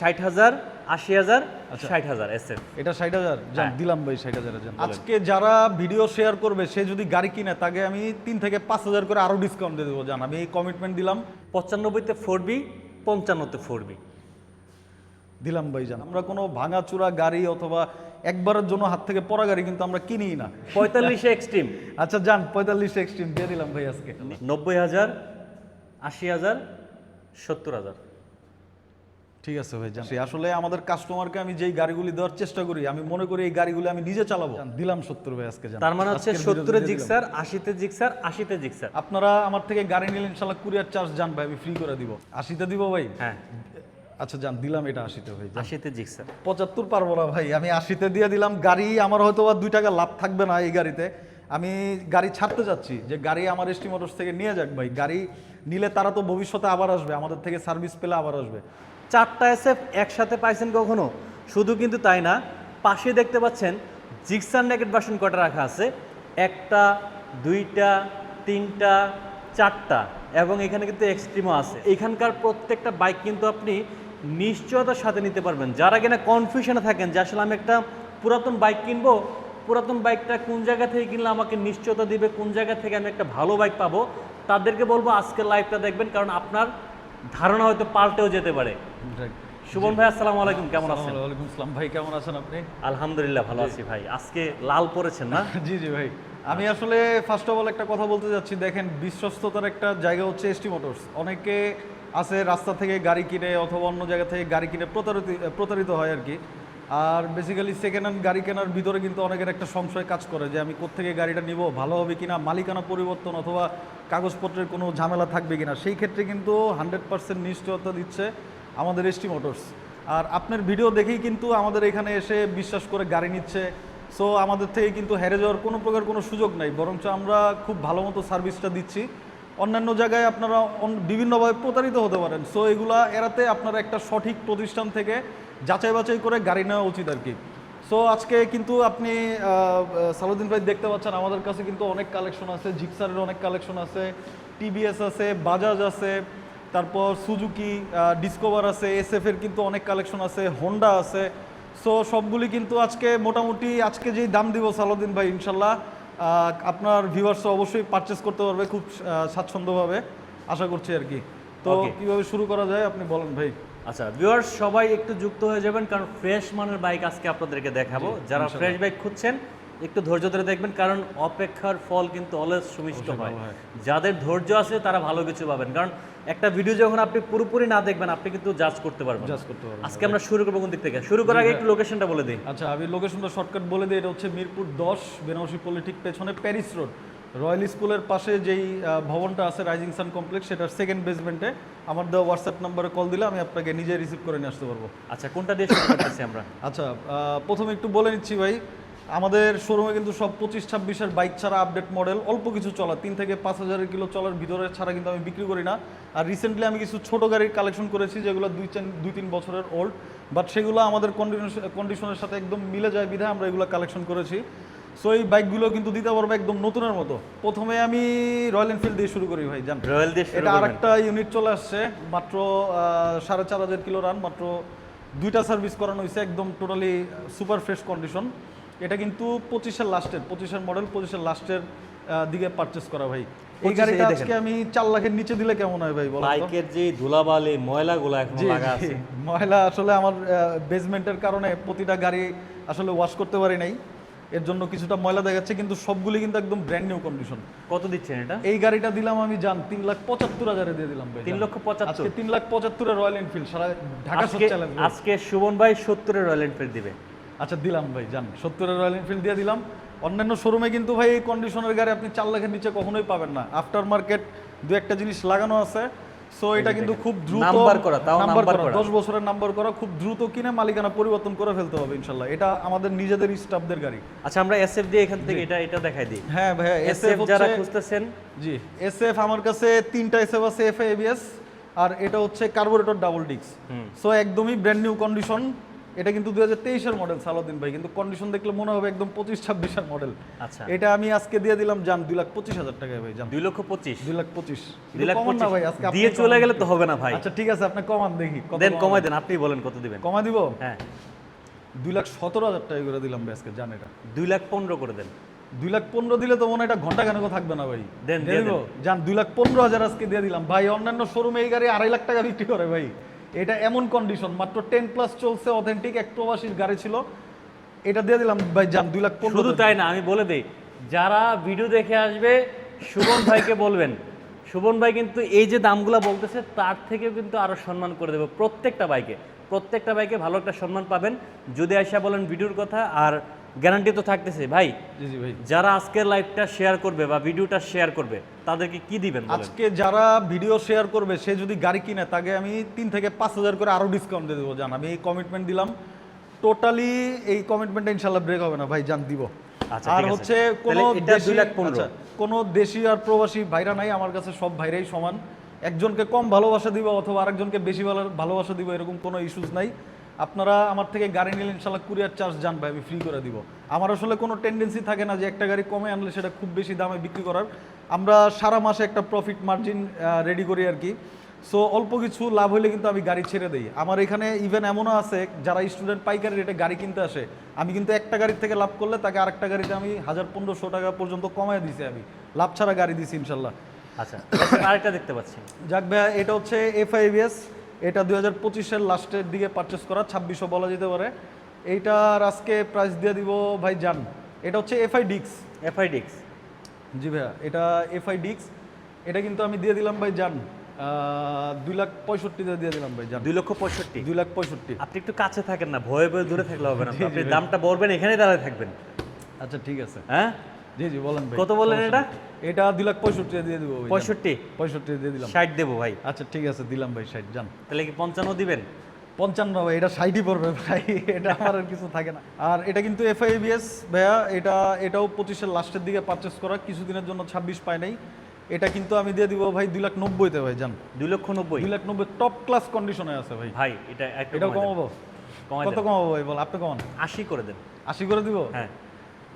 60,000, 80,000, 60,000 SF। এটা 60,000 দিলাম ভাই, 60,000 আজকে যারা ভিডিও শেয়ার করবে সে যদি গাড়ি কিনে তাকে আমি 3 থেকে 5,000 করে আরো ডিসকাউন্ট দিয়ে দেবো। আমি এই কমিটমেন্ট দিলাম। 95-তে 4B, 55-তে 4B দিলাম ভাই আমরা কোনো ভাঙাচুরা গাড়ি অথবা একবারের জন্য হাত থেকে পড়া গাড়ি কিন্তু আমরা কিনিই না। 45-এ এক্সট্রিম। আচ্ছা 45 এক্সট্রিম দিয়ে দিলাম ভাই আজকে। 90,000, 80,000, 70,000। ঠিক আছে ভাই আসলে আমাদের কাস্টমারকে আমি যেই গাড়িগুলি দেওয়ার চেষ্টা করি আমি মনে করি এই গাড়িগুলি আমি নিজে চালাবো। দিলাম 70 ভাই আজকে। তার মানে হচ্ছে 70-এ জিক্সার, 80-তে জিক্সার, 80-তে জিক্সার। আপনারা আমার থেকে গাড়ি নিলে ইনশাআল্লাহ কুরিয়ার চার্জ জান ভাই আমি ফ্রি করে দিব। 80-তে দিব ভাই? হ্যাঁ আচ্ছা দিলাম এটা 80-তে ভাই। 80-তে জিক্সার। 75 পারবো না ভাই, আমি 80-তে দিয়ে দিলাম। গাড়ি আমার হয়তো 2 টাকা লাভ থাকবে না এই গাড়িতে। আমি গাড়ি ছাড়তে যাচ্ছি যে গাড়ি আমার এসটি মোটরস থেকে নিয়ে যাক ভাই। গাড়ি নিলে তারা তো ভবিষ্যতে আবার আসবে, আমাদের থেকে সার্ভিস পেলে আবার আসবে। 4টা SF একসাথে পাইছেন কখনো? শুধু কিন্তু তাই না, পাশে দেখতে পাচ্ছেন জিক্সার নেকেট ভার্সন কটা রাখা আছে, 1টা, 2টা, 3টা, 4টা, এবং এখানে কিন্তু এক্সট্রিমও আছে। এখানকার প্রত্যেকটা বাইক কিন্তু আপনি নিশ্চয়তার সাথে নিতে পারবেন। যারা কিনা কনফিউশনে থাকেন যে আসলে আমি একটা পুরাতন বাইক কিনবো, পুরাতন বাইকটা কোন জায়গা থেকে কিনলে আমাকে নিশ্চয়তা দিবে, কোন জায়গা থেকে আমি একটা ভালো বাইক পাবো, তাদেরকে বলবো আজকের লাইভটা দেখবেন, কারণ আপনার ধারণা হয়তো পাল্টেও যেতে পারে। সুবন ভাই আসসালামু আলাইকুম, কেমন আছেন? ওয়ালাইকুম আসসালাম ভাই, কেমন আছেন আপনি? আলহামদুলিল্লাহ ভালো আছি ভাই। আজকে লাল পরেছেন না? জি ভাই। আমি আসলে ফার্স্ট অফ অল একটা কথা বলতে যাচ্ছি। দেখেন, বিশ্বস্ততার একটা জায়গা হচ্ছে এসটি মোটরস। অনেকে আছে রাস্তা থেকে গাড়ি কিনে অথবা অন্য জায়গা থেকে গাড়ি কিনে প্রতারিত হয় আর কি। আর বেসিক্যালি সেকেন্ড হ্যান্ড গাড়ি কেনার ভিতরে কিন্তু অনেকের একটা সংশয় কাজ করে যে আমি কোত্থেকে গাড়িটা নিব, ভালো হবে কিনা, মালিকানা পরিবর্তন অথবা কাগজপত্রের কোনো ঝামেলা থাকবে কিনা। সেই ক্ষেত্রে কিন্তু 100% নিশ্চয়তা দিচ্ছে আমাদের এসটি মোটরস। আর আপনার ভিডিও দেখেই কিন্তু আমাদের এখানে এসে বিশ্বাস করে গাড়ি নিচ্ছে। সো আমাদের থেকে কিন্তু হেরে যাওয়ার কোনো প্রকার কোনো সুযোগ নাই, বরঞ্চ আমরা খুব ভালো মতো সার্ভিসটা দিচ্ছি। অন্যান্য জায়গায় আপনারা বিভিন্নভাবে প্রতারিত হতে পারেন। সো এগুলা এড়াতে আপনারা একটা সঠিক প্রতিষ্ঠান থেকে যাচাই বাছাই করে গাড়ি নেওয়া উচিত আর কি। সো আজকে কিন্তু আপনি সালাউদ্দিন ভাই দেখতে পাচ্ছেন আমাদের কাছে কিন্তু অনেক কালেকশন আছে। জিক্সারের অনেক কালেকশন আছে, টিভিএস আছে, বাজাজ আছে, তারপর সুজুকি ডিসকভার আছে, SF এর কিন্তু অনেক কালেকশন আছে, হোন্ডা আছে। সো সবগুলি কিন্তু আজকে মোটামুটি আজকে যেই দাম দিব সালাউদ্দিন ভাই, ইনশাল্লাহ আপনার ভিউয়ার্স অবশ্যই পারচেস করতে পারবে খুব স্বাচ্ছন্দ্যভাবে, আশা করছি আর কি। তো কিভাবে শুরু করা যায় আপনি বলেন ভাই। আচ্ছা ভিউয়ার্স সবাই একটু যুক্ত হয়ে যাবেন, কারণ ফ্রেশ মানের বাইক আজকে আপনাদেরকে দেখাবো। যারা ফ্রেশ বাইক খুঁজছেন একটু ধৈর্য ধরে দেখবেন, কারণ অপেক্ষার ফল কিন্তু অলওয়েজ সুমিষ্ট হয়। যাদের ধৈর্য আছে তারা ভালো কিছু পাবেন, কারণ একটা ভিডিও যখন আপনি পুরোপুরি না দেখবেন আপনি কিন্তু জাজ করতে পারবেন। আজকে আমরা শুরু করবো কোন দিক থেকে? শুরু করার আগে একটু লোকেশনটা বলে দিই। আচ্ছা আমি লোকেশনটা শর্টকাট বলে দিই। এটা হচ্ছে মিরপুর 10 বেনারসি পল্লী ঠিক পেছনে প্যারিস রোড, রয়্যাল স্কুলের পাশে যেই ভবনটা আছে রাইজিং সান কমপ্লেক্স, সেটার সেকেন্ড বেসমেন্টে আমার দেওয়া হোয়াটসঅ্যাপ নাম্বারে কল দিলে আমি আপনাকে নিজে রিসিভ করে নিয়ে আসতে পারবো। আচ্ছা কোনটা দিয়ে শুরু করতেছি আমরা? আচ্ছা প্রথমে একটু বলে নিচ্ছি ভাই, আমাদের শোরুমে কিন্তু সব 25-26-এর বাইক ছাড়া আপডেট মডেল অল্প কিছু চলা 3 থেকে 5,000 কিলো চলার ভিতরে ছাড়া কিন্তু আমি বিক্রি করি না। আর রিসেন্টলি আমি কিছু ছোট গাড়ির কালেকশন করেছি যেগুলো 2-3 বছরের ওল্ড, বাট সেগুলো আমাদের কন্ডিশনের সাথে একদম মিলে যায় বিধায় আমরা এগুলো কালেকশন করেছি। সো এই বাইকগুলো কিন্তু দিতে পারবো একদম নতুনের মতো। প্রথমে আমি রয়্যাল এনফিল্ড দিয়ে শুরু করি ভাই। জান রয়্যাল দিয়ে এটা আরেকটা ইউনিট চলে আসছে, মাত্র 4,500 কিলো রান, মাত্র 2টা সার্ভিস করানো হয়েছে, একদম টোটালি সুপার ফ্রেশ কন্ডিশন। এটা কিন্তু 25-এর লাস্টের, 25-এর মডেল, 25-এর লাস্টের দিকে পারচেস করা ভাই। এই গাড়িটা আজকে আমি 4 লাখের নিচে দিলে কেমন হয় ভাই বলো? বাইকের যে ধুলাবালি ময়লাগুলো এখন লাগা আছে, ময়লা আসলে আমার বেসমেন্টের কারণে প্রতিটা গাড়ি আসলে ওয়াশ করতে পারি নাই, এর জন্য কিছুটা ময়লা দেখাচ্ছে, কিন্তু সবগুলি কিন্তু একদম ব্র্যান্ড নিউ কন্ডিশন। কত দিচ্ছেন এটা? এই গাড়িটা দিলাম আমি 3,75,000 দিয়ে দিলাম ভাই। 3,75,000 আজকে 3,75,000 রয়্যাল এনফিল্ড সারা ঢাকা সব চ্যালেঞ্জ। আজকে সুবন ভাই 70-এর রয়্যাল এনফিল্ড দিবে। আচ্ছা দিলাম ভাই, 70-এর রয়্যাল এনফিল্ড দিয়ে দিলাম। অন্যান্য শোরুমে কিন্তু ভাই এই কন্ডিশনের গাড়ি আপনি 4 লাখের নিচে কখনোই পাবেন না। আফটার মার্কেট 2-1টা জিনিস লাগানো আছে। সো এটা কিন্তু খুব দ্রুত নাম্বার করা, তাও নাম্বার করা 10 বছরের নাম্বার করা, খুব দ্রুত কিনে মালিকানা পরিবর্তন করে ফেলতে হবে ইনশাআল্লাহ। এটা আমাদের নিজেদের স্টাফদের গাড়ি। আচ্ছা আমরা SF দিয়ে এখান থেকে এটা দেখাই দিই। হ্যাঁ ভাই SF যারা খুঁজতেছেন, জি SF আমার কাছে 3টা SF আছে, FA ABS, আর এটা হচ্ছে কার্বোরেটর ডাবল ডিস্ক। সো একদমই ব্র্যান্ড নিউ কন্ডিশন, এটা কিন্তু 2023-এর মডেল সালাউদ্দিন ভাই, কিন্তু কন্ডিশন দেখলে মনে হবে একদম 25-26-এর মডেল। আচ্ছা, এটা আমি আজকে দিয়ে দিলাম জান 2,25,000 টাকায় ভাই জান। 2,25,000 2,25,000 2,25,000 না ভাই, আজকে দিয়ে চলে গেলে তো হবে না ভাই। আচ্ছা ঠিক আছে, আপনি কমান দেখি কত দেন কমাই দেন, আপনি বলেন কত দিবেন। কমা দিব। হ্যাঁ 2,17,000 টাকা করে দিলাম ভাই আজকে জান। এটা 2,15,000 করে দেন। 2,15,000 দিলে তো মনে হয় এটা ঘন্টা কেন থাকবে না ভাই। দেন, দিয়ে দিয়ে দিব জান 2,15,000 আজকে দিয়ে দিলাম ভাই। অন্যান্য শোরুমে এই গাড়ি 2.5 লাখ টাকা বিক্রি করে ভাই। এটা এমন কন্ডিশন, মাত্র 10+ চলছে, অথেন্টিক এক প্রবাসীর গাড়ি ছিল। এটা দিয়ে দিলাম ভাই জান 2,15,000। শুধু তাই না, আমি বলে দেই, যারা ভিডিও দেখে আসবে সুবন ভাইকে বলবেন, সুবন ভাই কিন্তু এই যে দামগুলো বলতেছে তার থেকেও কিন্তু আরো সম্মান করে দেবো প্রত্যেকটা বাইকে ভালো একটা সম্মান পাবেন যদি আয়সা বলেন ভিডিওর কথা। আর গ্যারান্টি তো থাকতেছে ভাই। জি জি ভাই। যারা আজকের লাইভটা শেয়ার করবে বা ভিডিওটা শেয়ার করবে তাদেরকে কি দিবেন বলেন? আজকে যারা ভিডিও শেয়ার করবে সে যদি গাড়ি কিনে তাকে আমি 3 থেকে 5,000 করে আরো ডিসকাউন্ট দিয়ে দেবো জান। আমি এই কমিটমেন্ট দিলাম, টোটালি এই কমিটমেন্টটা ইনশাল্লাহ ব্রেক হবে না ভাই জান, দিব। আচ্ছা, আর ঠিক আছে। হচ্ছে তাহলে এটা 2,15,000 কোনো দেশি আর প্রবাসী ভাইরা নাই আমার কাছে, সব ভাইরাই সমান। একজনকে কম ভালোবাসা দিব অথবা আরেকজনকে বেশি ভালোবাসা দিব, এরকম কোনো ইস্যুস নাই। আপনারা আমার থেকে গাড়ি নিলে ইনশাল্লাহ কুরিয়ার চার্জ জান ভাই আমি ফ্রি করে দিব। আমার আসলে কোনো টেন্ডেন্সি থাকে না যে একটা গাড়ি কমে আনলে সেটা খুব বেশি দামে বিক্রি করার। আমরা সারা মাসে একটা প্রফিট মার্জিন রেডি করি আর কি। সো অল্প কিছু লাভ হলে কিন্তু আমি গাড়ি ছেড়ে দিই। আমার এখানে ইভেন এমনও আছে যারা স্টুডেন্ট পাইকারি রেটে গাড়ি কিনতে আসে, আমি কিন্তু একটা গাড়ির থেকে লাভ করলে তাকে আরেকটা গাড়িতে আমি 1,000-1,500 টাকা পর্যন্ত কমায় দিছি, আমি লাভ ছাড়া গাড়ি দিছি ইনশাল্লাহ। আচ্ছা, আরেকটা দেখতে পাচ্ছি। যাক ভাইয়া, এটা হচ্ছে FIBS, এটা 2025-এর লাস্টের দিকে পারচেস করা, 2600 বলা যেতে পারে। এইটার আজকে প্রাইস দিয়ে দিব ভাই জান। এটা হচ্ছে FIDX। জি ভাইয়া, এটা FIDX। এটা কিন্তু আমি দিয়ে দিলাম ভাই জান 2,65,000 দিয়ে দিলাম ভাই জান। 2,65,000 2,65,000। আপনি একটু কাছে থাকেন না, ভয়ে ভয়ে দূরে থাকলে হবে না। আপনি দামটা বলবেন, এখানেই দাঁড়ায় থাকবেন। আচ্ছা ঠিক আছে, হ্যাঁ জি জি বলেন ভাই। কত বললেন এটা? এটা 2,65,000 দিয়ে দিব ভাই। 65 দিয়ে দিলাম। 60 দেবো ভাই। আচ্ছা ঠিক আছে, দিলাম ভাই 60 জান। তাহলে কি 55 দিবেন? 55 ভাই, এটা 60ই পড়বে ভাই, এটা আমার আর কিছু থাকে না। আর এটা কিন্তু FIBS ভাইয়া, এটাও 25-এর লাস্টের দিকে পারচেস করা, কিছুদিনের জন্য 26 পায় নাই। এটা কিন্তু আমি দিয়ে দিব ভাই 2,90,000-তে ভাই জান। 2,90,000 2,90,000 টপ ক্লাস কন্ডিশনে আছে ভাই। ভাই এটা একটু এটাও কমাবো? কত কমাবো ভাই বল, আপনি কমান। 80 করে দেন। 80 করে দিব? হ্যাঁ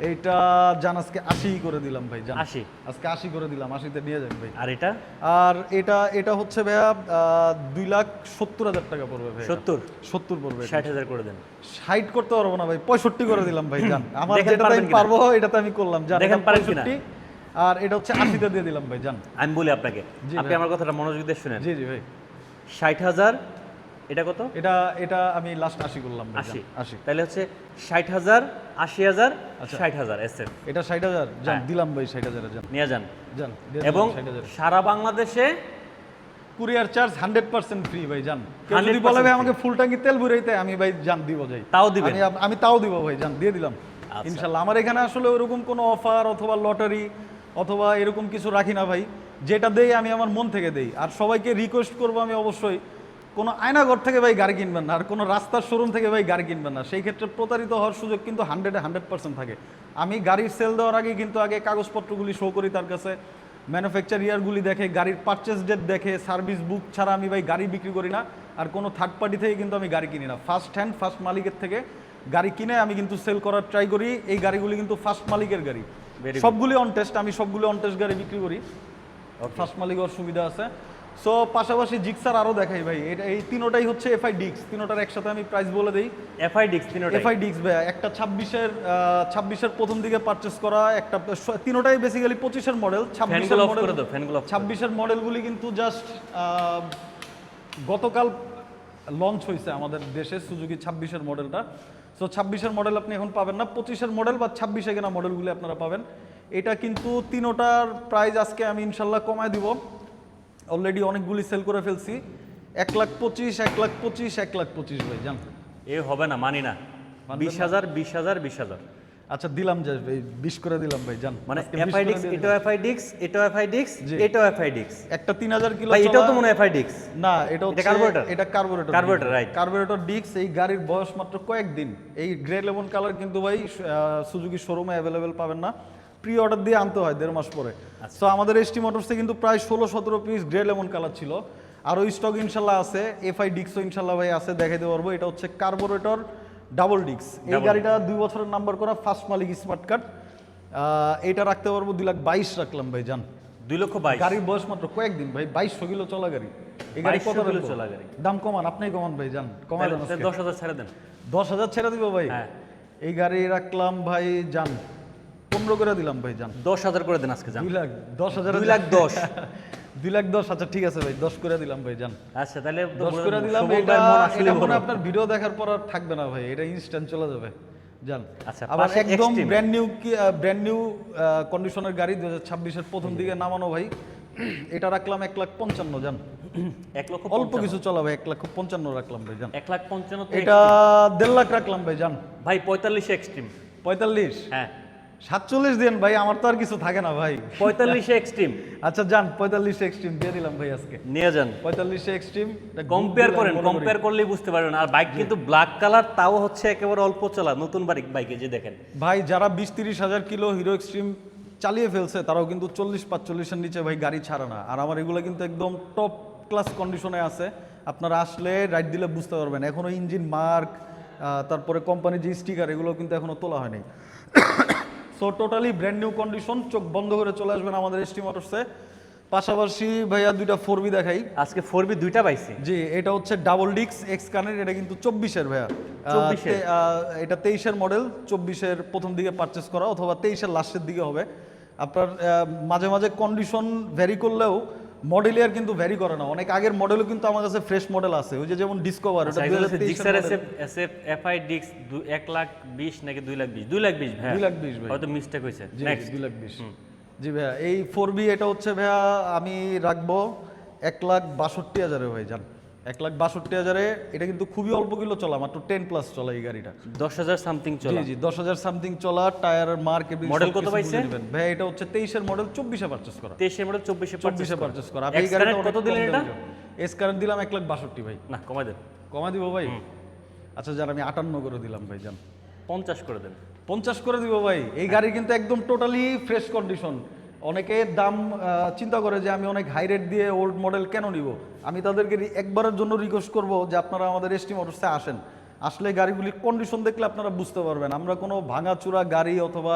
এইটা জান আজকে 80 করে দিলাম ভাই জান। 80 আজকে 80 করে দিলাম, 80-তে নিয়ে যান ভাই। আর এটা? আর এটা হচ্ছে ভাইয়া 2,70,000 টাকা পড়বে ভাই। 70 পড়বে। 60,000 করে দেন। 60 করতে পারবো না ভাই, 65 করে দিলাম ভাই জান। আমার দেখেন যেটা পারবেন আমি কিনা। পারবো এটাতে আমি করলাম জান। দেখেন এটা পারেন কিনা। 65, আর এটা হচ্ছে 80-তে দিয়ে দিলাম ভাই জান। আমি বলি আপনাকে, জি আপনি ভাই। আমার কথাটা মনোযোগ দিয়ে শুনেন। জি জি ভাই। 60,000 এটা কত? এটা আমি লাস্ট 80 করলাম ভাই 80 জান। 80। তাহলে হচ্ছে 60,000 80,000 আচ্ছা। 60,000 এসএফ এটা 60,000 জান, হ্যাঁ। দিলাম ভাই 60,000 জান। নিয়ে যান। জান দিয়ে এবং দিলাম 60,000। সারা বাংলাদেশে কুরিয়ার চার্জ 100% ফ্রি ভাই জান। কেউ যদি 100% বলে ভাই free। আমাকে ফুল ট্যাঙ্কি তেল ভরাইতে, আমি ভাই জান দিব যাই। তাও দিবেন? আমি তাও দিব ভাই জান, দিয়ে দিলাম আচ্ছা। ইনশাল্লাহ। আমার এখানে আসলে ওরকম কোনো অফার অথবা লটারি অথবা এরকম কিছু রাখি না ভাই। যেটা দেই আমি আমার মন থেকে দেই। আর সবাইকে রিকোয়েস্ট করবো আমি অবশ্যই, কোনো আয়নাঘর থেকে ভাই গাড়ি কিনবেন না, আর কোনো রাস্তার শোরুম থেকে ভাই গাড়ি কিনবেন না। সেই ক্ষেত্রে প্রতারিত হওয়ার সুযোগ কিন্তু 100% থাকে। আমি গাড়ির সেল দেওয়ার আগে কিন্তু আগে কাগজপত্রগুলি শো করি তার কাছে, ম্যানুফ্যাকচার ইয়ারগুলি দেখে, গাড়ির পারচেস ডেট দেখে, সার্ভিস বুক ছাড়া আমি ভাই গাড়ি বিক্রি করি না। আর কোনো থার্ড পার্টি থেকে কিন্তু আমি গাড়ি কিনি না। ফার্স্ট মালিকের থেকে গাড়ি কিনে আমি কিন্তু সেল করার ট্রাই করি। এই গাড়িগুলি কিন্তু ফার্স্ট মালিকের গাড়ি, Very good. সবগুলি অন টেস্ট। আমি সবগুলি অন টেস্ট গাড়ি বিক্রি করি। ফার্স্ট মালিক হওয়ার সুবিধা আছে। সো পাশাপাশি জিক্সার আরও দেখাই ভাই, এই তিনোটাই হচ্ছে FIDX। তিনোটার একসাথে আমি প্রাইস বলে দিই। FIDX তিনটাই। FIDX ভাই, একটা 26-এর প্রথম দিকে পারচেস করা, একটা তিনোটাই বেসিক্যালি 25-এর মডেল। 26-এর অফ মডেল, করে দাও, ফ্যানগুলো অফ। 26-এর মডেলগুলি কিন্তু জাস্ট গতকাল লঞ্চ হয়েছে আমাদের দেশে সুজুকি 26-এর মডেলটা। সো 26-এর মডেল আপনি এখন পাবেন না, 25-এর মডেল বা 26-এ কেনা মডেলগুলি আপনারা পাবেন। এটা কিন্তু তিনোটার প্রাইস আজকে আমি ইনশাল্লাহ কমায় দিব। অলরেডি অনেকগুলি সেল করে ফেলছি। 1,25,000 1,25,000 1,25,000 ভাই জান। এ হবে না, মানি না। 20,000 20,000 20,000 আচ্ছা দিলাম যে 20 করে দিলাম ভাই জান। মানে আজকে 20 করে FIDX, দিয়ে এটাও FIDX, এটাও FIDX, জি। এটাও FIDX। একটা 3,000 কিলো ভাই এটাও তো চলা- মনে হয় FIDX। না, এটা হচ্ছে carburetor? এটা কার্বোরেটর। Carburetor, right. কার্বোরেটর ডিক্স। এই গাড়ির বয়স মাত্র কয়েকদিন। এই গ্রে লেমন কালার কিন্তু ভাই সুজুকি শোরুমে অ্যাভেলেবেল পাবেন না, প্রি অর্ডার দিয়ে আনতে হয় 1.5 মাস পরে। সো আমাদের ST মোটরসে কিন্তু প্রায় 16-17 পিস গ্রে লেমন কালার ছিল। আরও স্টক ইনশাল্লাহ আছে। FIDX ও ইনশাল্লাহ ভাই আছে, দেখাইতে পারবো। এটা হচ্ছে কার্বোরেটর ডাবল ডিক্স। এই গাড়িটা 2 বছরের নাম্বার করা, ফার্স্ট মালিক স্মার্ট কার্ড। এইটা রাখতে পারবো 2,22,000 রাখলাম ভাই জান। 2,22,000 গাড়ির বয়স মাত্র কয়েকদিন ভাই, 2200 কিলো চলা গাড়ি। এই গাড়ি কত 2200 কিলো রাখবো? চলা গাড়ি। দাম কমান, আপনি কমান ভাই জান, কমান। 10,000 ছেড়ে দেন। 10,000 ছেড়ে দিব ভাই। হ্যাঁ। এই গাড়ি রাখলাম ভাই জান 15 করে দিলাম ভাই জান। 10,000 করে দেন আজকে যান। 2,10,000 2,10,000 2,10,000 আচ্ছা ঠিক আছে ভাই 10 করে দিলাম ভাই জান। আচ্ছা তাহলে 10 করে দিলাম। এটা আপনার ভিডিও দেখার পর আর থাকবে না ভাই, এটা ইনস্ট্যান্ট চলে যাবে জান। আচ্ছা, আবার পাশে একদম Xtreme। ব্র্যান্ড নিউ কন্ডিশনের গাড়ি 2026-এর প্রথম দিকে নামানো ভাই। এটা রাখলাম 1,55,000 জান। 1,55,000 অল্প কিছু চলা ভাই, 1,55,000 রাখলাম ভাই জান। 1,55,000 তো এটা 1.5 লাখ রাখলাম ভাই জান। ভাই 45 এক্সট্রিম। 45 হ্যাঁ 47 দিন ভাই, আমার তো আর কিছু থাকে না ভাই। 45 এক্সট্রিম আচ্ছা জান 45 এক্সট্রিম দিয়ে দিলাম ভাই আজকে। নিয়ে যান। 45 এক্সট্রিম কম্পেয়ার করেন, কম্পেয়ার করলেই বুঝতে পারবেন। আর বাইক কিন্তু ব্ল্যাক কালার, তাও হচ্ছে একেবারে অল্প চলা নতুন বাইকে যে দেখেন ভাই, যারা 20-30 হাজার কিলো হিরো এক্সট্রিম চালিয়ে ফেলছে তারাও কিন্তু 40-45-এর নিচে ভাই গাড়ি ছাড়ে না। আর আমার এগুলো কিন্তু একদম টপ ক্লাস কন্ডিশনে আছে, আপনারা আসলে রাইড দিলে বুঝতে পারবেন। এখনো ইঞ্জিন মার্ক, তারপরে কোম্পানির যে স্টিকার, এগুলো কিন্তু এখনো তোলা হয়নি। So totally brand new condition, চোখ বন্ধ করে চলে আসবেন আমাদের এসটি মোটরসে। পাশাপাশি ভাইয়া 2টা 4B দেখাই। আজকে 4B 2টা পাইছি। জি, এটা হচ্ছে ডাবল ডিক্স এক্স কানের, এটা কিন্তু 24-এর ভাইয়া। 24-এর? এটা 23-এর মডেল, 24-এর প্রথম দিকে পারচেস করা অথবা 23-এর লাস্টের দিকে হবে। আপনার মাঝে মাঝে কন্ডিশন ভ্যারি করলেও মডেলিয়ার কিন্তু ভ্যারি করে না। অনেক আগের মডেলও কিন্তু আমার কাছে ফ্রেশ মডেল আছে, ওই যে যেমন ডিসকভার, ওটা 2023 ডিক্সার এর এসএফ এফআই ডিক্স 1,20,000 নাকি 2,20,000? 2,20,000 ভাই। 2,20,000 ভাই। হয়তো মিস্টেক হয়েছে। জি, নেক্সট 2,20,000। জি ভাইয়া, এই 4B এটা হচ্ছে ভাইয়া আমি রাখবো 1,62,000 ভাই জান। 1,62,000। এটা কিন্তু খুবই অল্প কিলো চলা, মাত্র 10+ চলা এই গাড়িটা। 10,000 সামথিং জি চলা। জি 10,000 সামথিং চলা, টায়ারের মার্ক এবং মডেল কত পাইছে ভাই? এটা হচ্ছে 23-এর মডেল, 24-এ পারচেস করা। 23-এর মডেল 24-এ পারচেস করা। আমি এই গাড়িটা কত দিলেন এটা? এস কারেন্ট দিলাম 1,62,000 ভাই। না কমাই দেন। কমা দিব ভাই? আচ্ছা জান, আমি 58 করে দিলাম ভাই জান। 50 করে দেন। 50 করে দিব ভাই। এই গাড়ি কিন্তু একদম টোটালি ফ্রেশ কন্ডিশন। অনেকে দাম চিন্তা করে যে আমি অনেক হাই রেট দিয়ে ওল্ড মডেল কেন নিব। আমি তাদেরকে একবারের জন্য রিকোয়েস্ট করব যে আপনারা আমাদের এসটি মোটরসে আসেন। আসলে গাড়িগুলির কন্ডিশন দেখলে আপনারা বুঝতে পারবেন। আমরা কোনো ভাঙাচুরা গাড়ি অথবা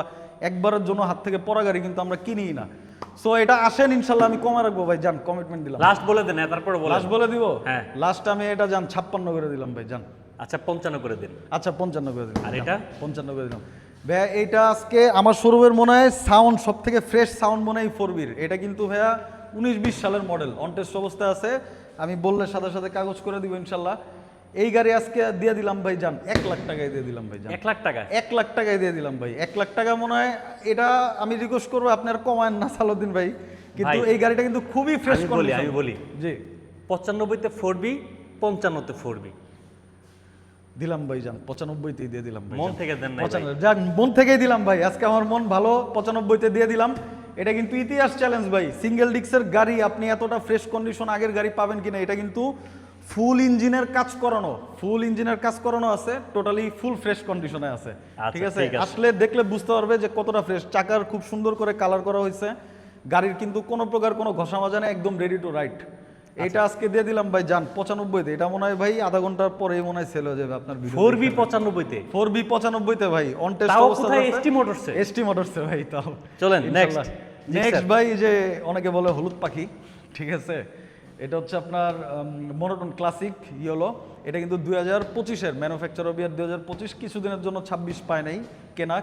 একবারের জন্য হাত থেকে পড়া গাড়ি কিন্তু আমরা কিনিই না। সো এটা আসেন, ইনশাল্লাহ আমি কমে রাখবো ভাই জান, কমিটমেন্ট দিলাম। লাস্ট বলে দেন, তারপরে বলেন। লাস্ট বলে দিব? হ্যাঁ। লাস্ট আমি এটা জান 56 করে দিলাম ভাই জান। আচ্ছা 55 করে দেন। আচ্ছা 55 করে দিলাম। আর এটা? 55 করে দিলাম ভাইয়া। এইটা আজকে আমার শোরুমের মনে হয় সাউন্ড সব থেকে ফ্রেশ সাউন্ড মনে হয় 4B'র। এটা কিন্তু ভাইয়া 19-20 সালের মডেল, অন টেস্ট অবস্থায় আছে। আমি বললে সাথে সাথে কাগজ করে দিব ইনশাল্লাহ। এই গাড়ি আজকে দিয়ে দিলাম ভাই জান 1 লাখ টাকায় দিয়ে দিলাম ভাই জান। 1 লাখ টাকা? 1 লাখ টাকায় দিয়ে দিলাম ভাই। 1 লাখ টাকা মনে হয়। এটা আমি রিকোয়েস্ট করবো আপনার কমায়েন না সালাউদ্দিন ভাই, কিন্তু এই গাড়িটা কিন্তু খুবই ফ্রেশ কন্ডিশন। আমি বলি জি 95-তে 4B, 55-তে 4B দিলাম ভাই জান। 95-তেই দিয়ে দিলাম ভাই। মন থেকে দেন না ভাই। যাক, মন থেকেই দিলাম ভাই। আজকে আমার মন ভালো, 95-তে দিয়ে দিলাম। এটা কিন্তু ইতিহাস চ্যালেঞ্জ ভাই। সিঙ্গেল ডিক্সের গাড়ি আপনি এতটা ফ্রেশ কন্ডিশন আগের গাড়ি পাবেন কিনা। এটা কিন্তু ফুল ইঞ্জিনের কাজ করানো, আছে, টোটালি ফুল ফ্রেশ কন্ডিশনে আছে। ঠিক আছে, আসলে দেখলে বুঝতে পারবে যে কতটা ফ্রেশ। চাকার খুব সুন্দর করে কালার করা হয়েছে। গাড়ির কিন্তু কোনো প্রকার কোনো ঘষা মাজা নেই, একদম রেডি টু রাইড। এটা আজকে দিয়ে দিলাম ভাই জান 95-তে। এটা মনে হয় ভাই আধা ঘন্টার পরে মনে হয় সেল হয়ে যাবে আপনার ভিডিও। 4B 95-তে? 4B 95-তে ভাই, অন টেস্ট তাও অবস্থা কোথায়? আছে। এসটি মোটরসে? এসটি মোটরসে ভাই। তাও চলেন নেক্সট। নেক্সট ভাই, যে অনেকে বলে হলুদ পাখি, ঠিক আছে, এটা হচ্ছে আপনার মনোটন ক্লাসিক ইয়েলো। এটা কিন্তু 2025-এর ম্যানুফ্যাকচার অফ ইয়ার 2025, কিছুদিনের জন্য 26 পায় নাই।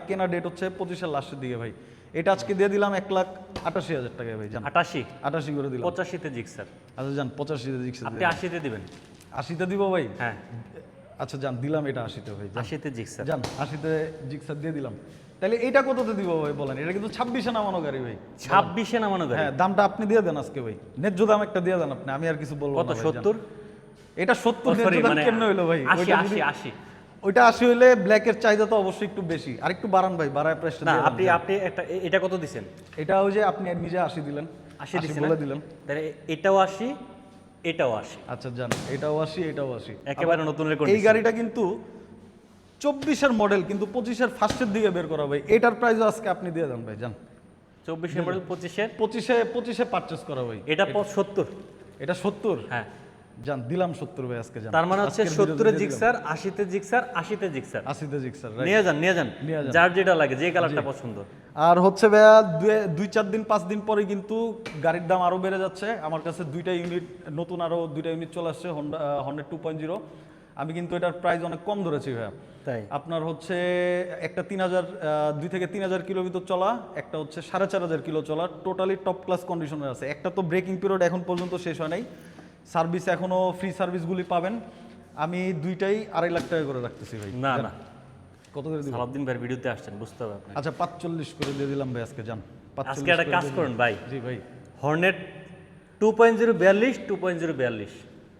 কেনা ডেট হচ্ছে 25-এর লাস্টের দিকে ভাই। এটা আজকে দিয়ে দিলাম 1,88,000 টাকায় ভাই জান। 88 করে দিলাম। 85-তে জিক্সার। আচ্ছা জান 85-তে জিক্সার। আপনি 80-তে দিবেন? 80-তে দিব ভাই। হ্যাঁ আচ্ছা জান, দিলাম এটা 80-তে ভাই। 80-তে জিক্সার জান 80-তে জিক্সার দিয়ে দিলাম। তাহলে এটা কততে দিব ভাই বলেন? এটা কিন্তু 26-এ নামানো গাড়ি ভাই। 26-এ নামানো গাড়ি? হ্যাঁ, দামটা আপনি দিয়ে দেন আজকে ভাই। ন্যায্য দাম একটা দিয়ে দেন আপনি, আমি আর কিছু বলবো না। কত? 70? এটা 70 ন্যায্য দাম কেমনে হইলো ভাই? 80 ওইটা 80 হইলে ব্ল্যাকের চাহিদা তো অবশ্যই একটু বেশি। আর একটু বাড়ান ভাই, বাড়ায় প্রাইসটা না। দিয়ে দেন। আপনি এটা কত দিবেন? এটা ওই যে আপনি নিজে 80 দিলেন। 80 দিছেন বলে দিলেন। তাহলে এটাও 80, এটাও 80। আচ্ছা জান, এটাও 80, এটাও 80, একেবারে নতুন রেকর্ড। এই গাড়িটা কিন্তু 24-এর মডেল, কিন্তু 25-এর ফার্স্টের দিকে বের করা ভাই। এটার প্রাইস আজকে আপনি দিয়ে দেন ভাই জান। 24-এর মডেল 25-এর? 25-এ পারচেজ করা ভাই। এটা 70? এটা 70? হ্যাঁ। জান দিলাম 70 ভাই আজকে জান। তার মানে হচ্ছে আজকের ভিডিওতে 70-এ দিয়ে দিলাম। জিক্সার, 80-তে জিক্সার, 80-তে জিক্সার। 80 Gixxer right. নিয়ে যান, নিয়ে যান, নিয়ে যান। যার যেটা লাগে, যে কালারটা পছন্দ। আর হচ্ছে ভাইয়া 2-4 দিন 5 দিন পরে কিন্তু গাড়ির দাম আরো বেড়ে যাচ্ছে। আমার কাছে 2টা ইউনিট নতুন আরো 2টা ইউনিট চলে আসছে হন্ডা 2.0। আমি কিন্তু এটার প্রাইস অনেক কম ধরেছি ভাইয়া। তাই আপনার হচ্ছে একটা 2 থেকে 3000 কিলো ভিতর চলা, একটা হচ্ছে 4500 কিলো চলা, টোটালি টপ ক্লাস কন্ডিশনের আছে। একটা তো ব্রেকিং পিরিয়ড এখন পর্যন্ত শেষ হয় নাই, সার্ভিস এখনো ফ্রি সার্ভিসগুলি পাবেন। আমি দুইটাই 2.5 লাখ টাকা করে রাখতেছি ভাই। না না, কত করে দিব? সালাউদ্দিন ভাইয়ের ভিডিওতে আসছেন, বুঝতে হবে আপনাকে। আচ্ছা 45 করে দিয়ে দিলাম ভাই আজকে যান। 45 আজকে একটা করে কাজ দিয়ে করুন দিলাম। ভাই, জি ভাই। হর্নেট 2.0 42, 2.0 42।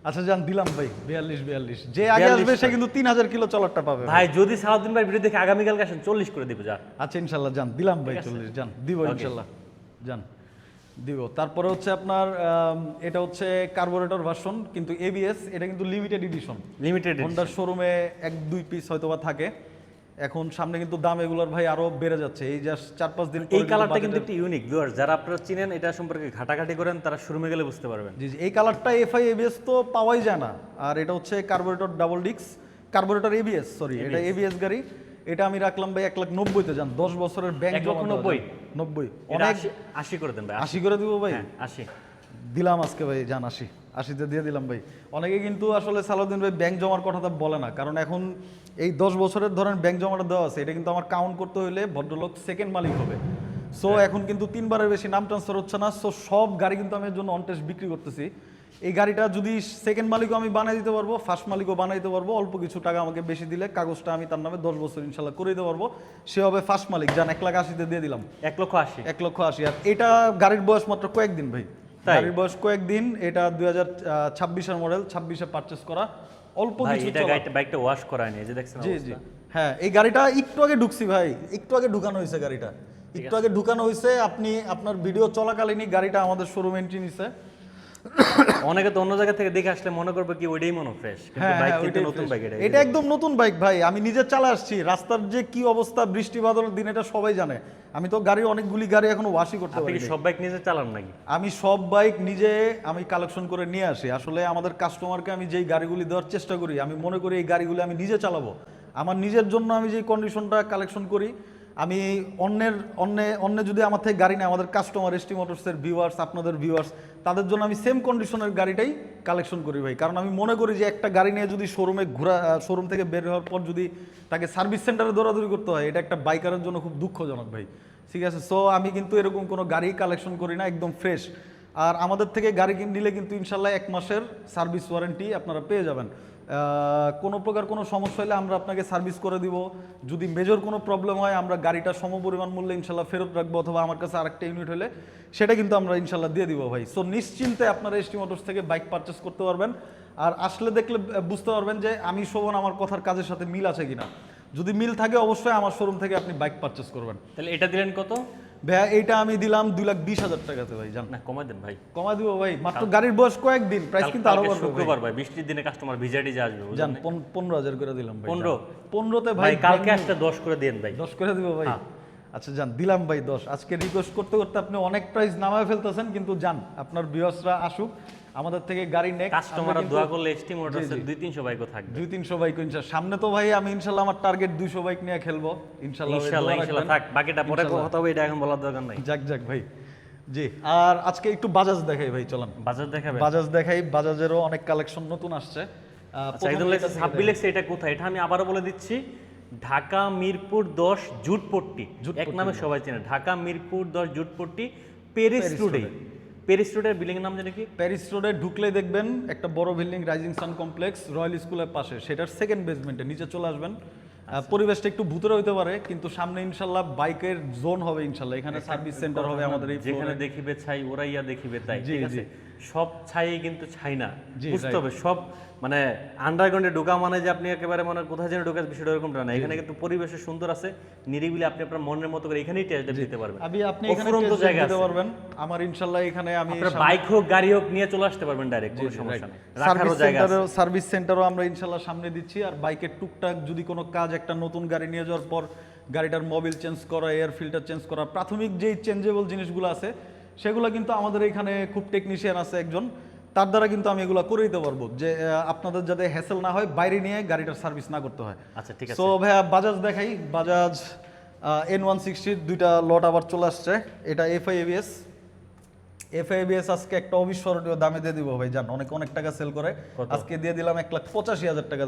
আচ্ছা যান দিলাম ভাই 42। যে আগে 42 আসবে সে কিন্তু 3000 কিলো চলারটা পাবে ভাই। ভাই যদি সালাউদ্দিন ভাইয়ের ভিডিও দেখে আগামীকালকে আসেন, 40 করে দিব যা। আচ্ছা ইনশাল্লাহ যান দিলাম ভাই ঠিক আছে? 40 যান দিব Okay. ইনশাল্লাহ যান দিব। তারপরে হচ্ছে আপনার এটা হচ্ছে কার্বোরেটর ভার্সন, কিন্তু এবিএস, এটা কিন্তু লিমিটেড এডিশন। লিমিটেড হোন্ডার শোরুমে 1-2 পিস হয়তোবা থাকে। এখন সামনে কিন্তু দাম এগুলোর ভাই আরো বেড়ে যাচ্ছে, এই জাস্ট 4-5 দিন এই কালারটা কিন্তু একটু ইউনিক ভিউয়ার্স, যারা আপনারা চিনেন এটা সম্পর্কে ঘাটাঘাটি করেন, তারা শোরুমে গেলে বুঝতে পারবেন। জি জি এই কালারটা এফআই এবিএস তো পাওয়াই যায় না। আর এটা হচ্ছে কার্বোরেটর ডাবল ডিক্স, কার্বোরেটর এবিএস, সরি এটা এবিএস গাড়ি। এটা আমি রাখলাম ভাই 1,90,000-তে যান, 10 বছরের ব্যাংক 1,90,000 90 এটা অনেক 80 করে দেন ভাই, 80 করে দিব ভাই। হ্যাঁ 80। দিলাম আজকে ভাই যান 80-তে দিয়ে দিলাম ভাই। অনেকে কিন্তু আসলে সালাউদ্দিন ভাই ব্যাংক জমার কথাটা বলে না, কারণ এখন এই 10 বছরের ধরেন ব্যাংক জমাটা দেওয়া আছে, এটা কিন্তু আমার কাউন্ট করতে হলে ভদ্রলোক সেকেন্ড মালিক হবে। সো এখন কিন্তু 3বারের বেশি নাম ট্রান্সফার হচ্ছে না। সো সব গাড়ি কিন্তু আমি এর জন্য অনটেস্ট বিক্রি করতেছি। এই গাড়িটা যদি সেকেন্ড মালিকও আমি বানিয়ে দিতে পারবো, ফার্স্ট মালিকও বানিয়ে দিতে পারবো, অল্প কিছু টাকা আমাকে বেশি দিলে কাগজটা আমি তার নামে 10 বছর ইনশাল্লাহ করে দিতে পারবো। সে হবে ফার্স্ট মালিক। যান 1,80,000-তে দিয়ে দিলাম। 1,80,000। 1,80,000। আর এটা গাড়ির বয়স মাত্র কয়েকদিন ভাই, তাই? গাড়ির বয়স কয়েকদিন। এটা 2026-এর মডেল, 26-এ পারচেস করা, অল্প ভাই কিছু এটা চলা। বাইকটা ওয়াশ করায়নি, এই যে দেখছেন জি জি অবস্থা। হ্যাঁ, এই গাড়িটা একটু আগে ঢুকছি ভাই, একটু আগে ঢুকানো হয়েছে গাড়িটা, একটু আগে ঢুকানো হয়েছে। আপনি আপনার ভিডিও চলাকালীনই গাড়িটা আমাদের শোরুম এন্ট্রি নিছে। অনেকে তো অন্য জায়গা থেকে দেখে আসলে মনে করবে কি ওইটাই মনে ফ্রেশ, কিন্তু বাইক কিন্তু ওইটাই নতুন fresh। বাইক। এটা একদম নতুন বাইক ভাই, আমি নিজে চালা আসছি। রাস্তার যে কি অবস্থা বৃষ্টি বাদলের দিন এটা সবাই জানে। আমি তো গাড়ি অনেকগুলি গাড়ি এখনো ওয়াশই করতে আপনি পারি। কি সব বাইক নিজে চালান নাকি? আমি সব বাইক নিজে আমি কালেকশন করে নিয়ে আসি। আসলে আমাদের কাস্টমারকে আমি যেই গাড়িগুলি দেওয়ার চেষ্টা করি, আমি মনে করি এই গাড়িগুলি আমি নিজে চালাবো। আমার নিজের জন্য আমি যে কন্ডিশনটা কালেকশন করি, আমি অন্য যদি আমার থেকে গাড়ি নেয়, আমাদের কাস্টমার এসটি মোটরসের ভিউয়ার্স, আপনাদের ভিউয়ার্স, তাদের জন্য আমি সেম কন্ডিশনের গাড়িটাই কালেকশন করি ভাই। কারণ আমি মনে করি যে একটা গাড়ি নিয়ে যদি শোরুম থেকে বের হওয়ার পর যদি তাকে সার্ভিস সেন্টারে দৌড়াদৌড়ি করতে হয়, এটা একটা বাইকারের জন্য খুব দুঃখজনক ভাই। ঠিক আছে, সো আমি কিন্তু এরকম কোনো গাড়ি কালেকশন করি না, একদম ফ্রেশ। আর আমাদের থেকে গাড়ি নিলে কিন্তু ইনশাল্লাহ 1 মাসের সার্ভিস ওয়ারেন্টি আপনারা পেয়ে যাবেন। কোনো প্রকার কোনো সমস্যা হলে আমরা আপনাকে সার্ভিস করে দিব। যদি মেজর কোনো প্রবলেম হয়, আমরা গাড়িটা সমপরিমাণ মূল্যে ইনশাল্লাহ ফেরত রাখবো, অথবা আমার কাছে আরেকটা ইউনিট হলে সেটা কিন্তু আমরা ইনশাল্লাহ দিয়ে দিব ভাই। সো নিশ্চিন্তে আপনারা এসটি মোটরস থেকে বাইক পারচেস করতে পারবেন। আর আসলে দেখলে বুঝতে পারবেন যে আমি শোভন আমার কথার কাজের সাথে মিল আছে কিনা। যদি মিল থাকে অবশ্যই আমার শোরুম থেকে আপনি বাইক পারচেস করবেন। তাহলে এটা দিলেন কত? ভাইয়া এইটা আমি দিলাম 2,20,000 টাকাতে ভাই। জান না কমাই দেন ভাই, কমা দিব ভাই, মাত্র গাড়ির বয়স কয়েকদিন, প্রাইস কিন্তু আরো কালকে বাড়বে ভাই। শুক্রবার ভাই, বৃষ্টির দিনে কাস্টমার ভিজাটি যে আসবে জান বুঝলেন? 15,000 করে দিলাম ভাই। 15? 15তে ভাই ভাই কালকে আসলে 10 করে দেন ভাই। 10 করে দিব ভাই। হ্যাঁ। আচ্ছা জান দিলাম ভাই 10। আজকে রিকোয়েস্ট করতে করতে আপনি অনেক প্রাইস নামায় ফেলতেছেন, কিন্তু জান আপনার ভিউয়ার্সরা আসুক আমাদের থেকে গাড়ি নেক। কাস্টমাররা দোয়া করলে এসটি মোটরসের 200-300 বাইকও থাকবে। 200-300 বাইক ইনশাআল্লাহ। সামনে তো ভাই আমি ইনশাআল্লাহ আমার টার্গেট 200 বাইক নিয়ে খেলবো ইনশাআল্লাহ। ইনশাআল্লাহ থাক, বাকিটা পরে কথা হবে, এটা এখন বলার দরকার নাই। যাক ভাই। জি, আর আজকে একটু বাজাজ দেখাই ভাই, চলেন বাজার দেখাবে। বাজাজ দেখাই। বাজাজেরও অনেক কালেকশন নতুন আসছে। আচ্ছা একদম লেখা সাববিলেক্স, এটা কোথায়? এটা আমি আবারও বলে দিচ্ছি, ঢাকা মিরপুর 10 জুটপট্টি, এক নামে সবাই চেনে। ঢাকা মিরপুর 10 জুটপট্টি, পেরিস রোডে। পেরিস রোডের বিল্ডিং এর নাম জানি কি? প্যারিস রোডে ঢুকলে দেখবেন একটা বড় building, rising sun complex, royal স্কুলের পাশে, সেটার সেকেন্ড বেসমেন্টে নিচে চলে আসবেন। পরিবেশটা একটু ভূতরে হইতে পারে, কিন্তু সামনে ইনশাল্লাহ বাইকের জোন হবে ইনশাল্লাহ। এখানে সার্ভিস সেন্টার হবে আমাদের এই যেখানে floor-এ। দেখিবে ছাই ওরাইয়া দেখিবে তাই, জি, ঠিক আছে? সব ছাই কিন্তু ছাই না, জি, বুঝতে হবে। সব মানে আন্ডারগ্রাউন্ডে ঢোকা মানে যে আপনি একেবারে মানে কোথায় যেন ঢোকা, বিষয়টা এরকমটা না। এখানে কিন্তু পরিবেশে সুন্দর আছে, নিরিবিলি, আপনি আপনার মনের মতো করে এখানেই টেস্ট দিতে পারবেন। আপনি এখানে অফুরন্ত test জায়গা দিতে আছে। পারবেন। আমার ইনশাল্লাহ এখানে আমি আপনার বাইক হোক গাড়ি হোক নিয়ে চলে আসতে পারবেন ডাইরেক্ট, কোনো সমস্যা নেই। রাখারও জায়গা আছে। সার্ভিস সেন্টারও আমরা ইনশাল্লাহ সামনে দিচ্ছি। আর বাইকের টুকটাক যদি কোনো কাজ, একটা নতুন গাড়ি নিয়ে যাওয়ার পর গাড়িটার মোবিল চেঞ্জ করা, এয়ার ফিল্টার চেঞ্জ করা, প্রাথমিক যেই চেঞ্জেবল জিনিসগুলো আছে সেগুলো কিন্তু আমাদের এখানে খুব টেকনিশিয়ান আছে একজন, তার দ্বারা কিন্তু আমি এগুলো করে দিতে পারবো, যে আপনাদের যাতে হ্যাসেল না হয়, বাইরে নিয়ে গাড়িটার সার্ভিস না করতে হয়। আচ্ছা ঠিক আছে। সো ভাইয়া বাজাজ দেখাই, বাজাজ N160 দুইটা লট আবার চলে আসছে। এটা এফআই এবিএস আজকে একটা অবিস্মরণীয় দামে দিয়ে দিব ভাই, জান অনেক অনেক টাকা সেল করে, কত? আজকে দিয়ে দিলাম 1,85,000 টাকা,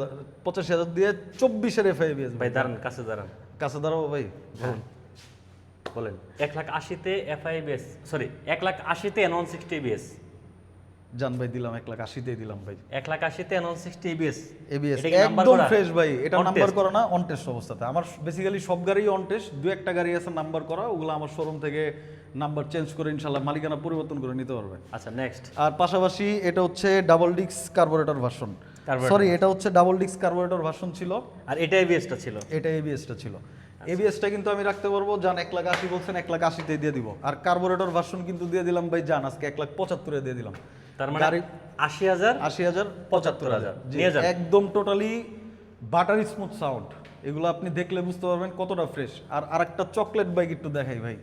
85,000 দিয়ে 24-এর এফআই এবিএস। ভাই দাঁড়ান, কাছে দাঁড়ান, কাছে দাঁড়াবো ভাই? হ্যাঁ বলেন। 1,80,000-তে এফআইবিএস, সরি 1,80,000-তে N160 ABS। জান ভাই দিলাম 1,80,000 দিলাম ভাই। 1,80,000-তে N160 ABS। এবিএস এটা কি নাম্বার একদম করা? ফ্রেশ ভাই, এটা On নাম্বার test? করা না, অন টেস্ট অবস্থাতে। আমার বেসিক্যালি সব গাড়ি অন টেস্ট, দু একটা গাড়ি আছে নাম্বার করা, ওগুলো আমার শোরুম থেকে নাম্বার চেঞ্জ করে ইনশাআল্লাহ মালিকানা পরিবর্তন করে নিতে পারবে। আচ্ছা নেক্সট। আর পাশাপাশি এটা হচ্ছে ডাবল ডিক্স কার্বোরেটর ভার্সন, Carburetor। সরি এটা হচ্ছে ডাবল ডিক্স কার্বোরেটর ভার্সন ছিল, আর এটা ABS-টা ছিল। এটা এবিএসটা ছিল। এবিএসটা কিন্তু আমি রাখতে পারবো, জান 1,80,000 বলছেন, 1,80,000-তে দিয়ে দিব। আর কার্বোরেটর ভার্সন কিন্তু দিয়ে দিলাম ভাই, জান আজকে 1,75,000-এ দিয়ে দিলাম। তার মানে গাড়ি 80,000 80,000 75,000 নিয়ে যান। একদম টোটালি বাটার স্মুথ সাউন্ড, এগুলো আপনি দেখলে বুঝতে পারবেন কতটা ফ্রেশ। আর আরেকটা চকলেট বাইক একটু দেখাই ভাই,